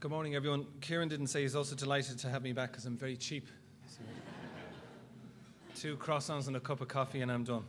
Good morning, everyone. Kieran didn't say he's also delighted to have me back because I'm very cheap. So 2 croissants and a cup of coffee and I'm done.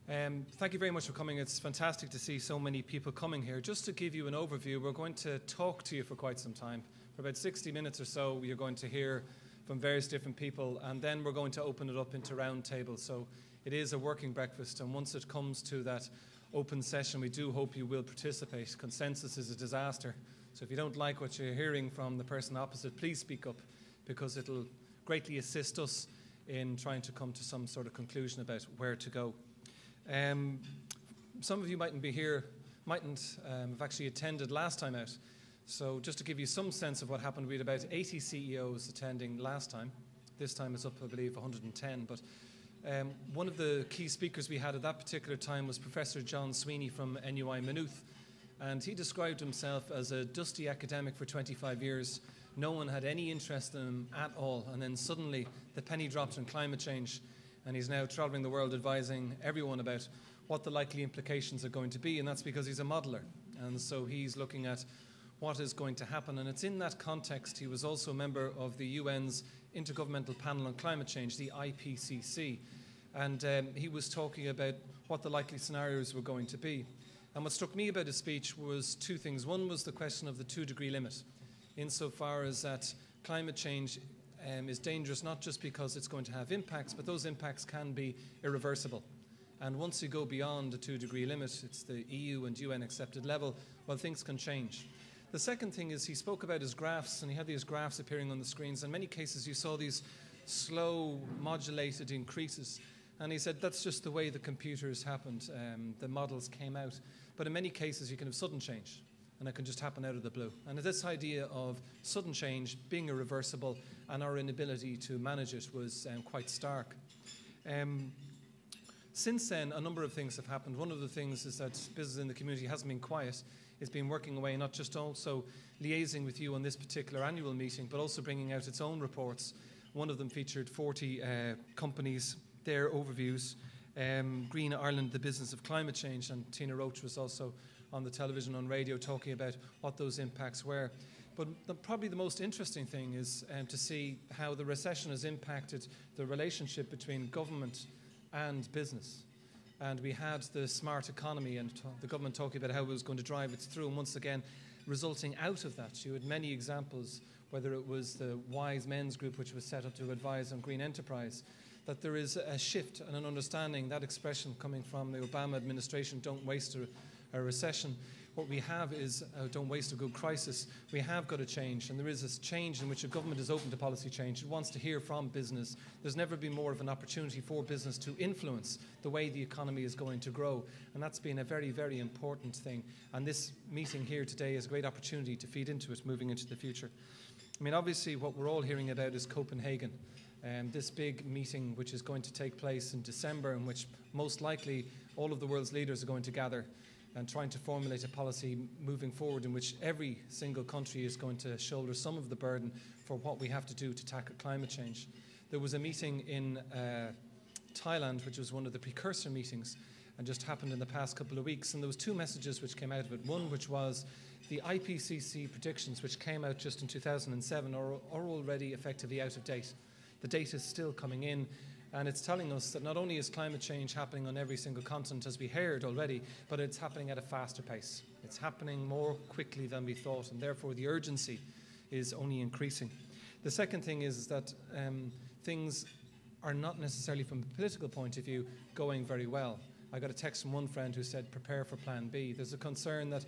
Thank you very much for coming. It's fantastic to see so many people coming here. Just to give you an overview, we're going to talk to you for quite some time. For about 60 minutes or so, you're going to hear from various different people, and then we're going to open it up into round tables. So it is a working breakfast, and once it comes to that open session, we do hope you will participate. Consensus is a disaster. So if you don't like what you're hearing from the person opposite, please speak up, because it'll greatly assist us in trying to come to some sort of conclusion about where to go. Some of you mightn't have actually attended last time out. So just to give you some sense of what happened, we had about 80 CEOs attending last time. This time it's up, I believe, 110. But one of the key speakers we had at that particular time was Professor John Sweeney from NUI Maynooth. And he described himself as a dusty academic for 25 years. No one had any interest in him at all. And then suddenly the penny dropped on climate change. And he's now traveling the world advising everyone about what the likely implications are going to be. And that's because he's a modeler. And so he's looking at what is going to happen. And it's in that context he was also a member of the UN's Intergovernmental Panel on Climate Change, the IPCC. And he was talking about what the likely scenarios were going to be. And what struck me about his speech was 2 things. One was the question of the 2-degree limit, insofar as that climate change is dangerous not just because it's going to have impacts, but those impacts can be irreversible. And once you go beyond the 2-degree limit, it's the EU and UN accepted level, well, things can change. The second thing is he spoke about his graphs, and he had these graphs appearing on the screens. In many cases, you saw these slow, modulated increases. And he said that's just the way the computers happened. The models came out. But in many cases, you can have sudden change, and it can just happen out of the blue. And this idea of sudden change being irreversible and our inability to manage it was quite stark. Since then, a number of things have happened. One of the things is that business in the community hasn't been quiet. It's been working away, not just also liaising with you on this particular annual meeting, but also bringing out its own reports. One of them featured 40 companies, their overviews. Green Ireland, the business of climate change, and Tina Roach was also on the television, on radio, talking about what those impacts were. But probably the most interesting thing is to see how the recession has impacted the relationship between government and business. And we had the smart economy and the government talking about how it was going to drive it through, and once again, resulting out of that, you had many examples, whether it was the Wise Men's Group, which was set up to advise on green enterprise, that there is a shift and an understanding, that expression coming from the Obama administration, don't waste a recession. What we have is, don't waste a good crisis. We have got to change, and there is this change in which a government is open to policy change. It wants to hear from business. There's never been more of an opportunity for business to influence the way the economy is going to grow, and that's been a very, very important thing. And this meeting here today is a great opportunity to feed into it moving into the future. I mean, obviously what we're all hearing about is Copenhagen. This big meeting which is going to take place in December, in which most likely all of the world's leaders are going to gather and trying to formulate a policy moving forward in which every single country is going to shoulder some of the burden for what we have to do to tackle climate change. There was a meeting in Thailand, which was one of the precursor meetings, and just happened in the past couple of weeks, and there was 2 messages which came out of it. One which was the IPCC predictions, which came out just in 2007, are already effectively out of date. The data is still coming in, and it's telling us that not only is climate change happening on every single continent, as we heard already, but it's happening at a faster pace. It's happening more quickly than we thought, and therefore the urgency is only increasing. The second thing is that things are not necessarily, from a political point of view, going very well. I got a text from one friend who said, prepare for plan B. There's a concern that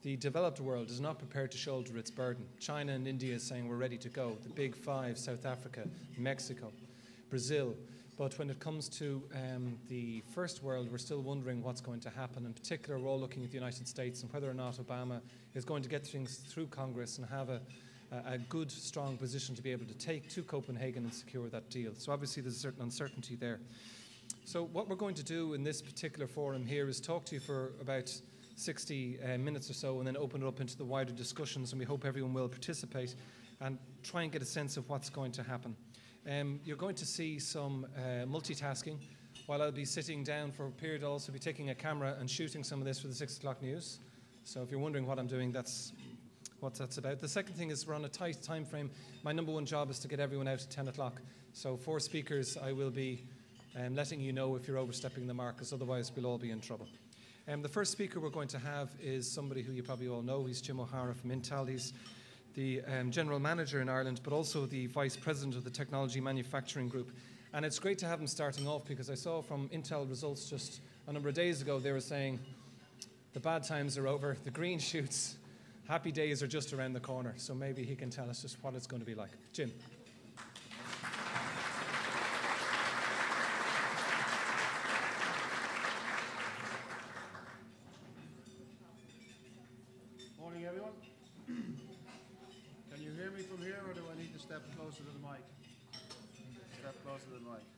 the developed world is not prepared to shoulder its burden. China and India is saying we're ready to go. The big 5, South Africa, Mexico, Brazil. But when it comes to the first world, we're still wondering what's going to happen. In particular, we're all looking at the United States and whether or not Obama is going to get things through Congress and have a good, strong position to be able to take to Copenhagen and secure that deal. So obviously there's a certain uncertainty there. So what we're going to do in this particular forum here is talk to you for about 60 minutes or so, and then open it up into the wider discussions, and we hope everyone will participate and try and get a sense of what's going to happen. You're going to see some multitasking. While I'll be sitting down for a period, I'll also be taking a camera and shooting some of this for the 6 o'clock news. So if you're wondering what I'm doing, that's what that's about. The second thing is we're on a tight time frame. My number one job is to get everyone out at 10 o'clock. So 4 speakers, I will be letting you know if you're overstepping the mark, because otherwise we'll all be in trouble. The first speaker we're going to have is somebody who you probably all know. He's Jim O'Hara from Intel. He's the General Manager in Ireland, but also the Vice President of the Technology Manufacturing Group. And it's great to have him starting off, because I saw from Intel results just a number of days ago, they were saying the bad times are over, the green shoots, happy days are just around the corner. So maybe he can tell us just what it's going to be like. Jim. Morning, everyone. Can you hear me from here, or do I need to step closer to the mic? Step closer to the mic.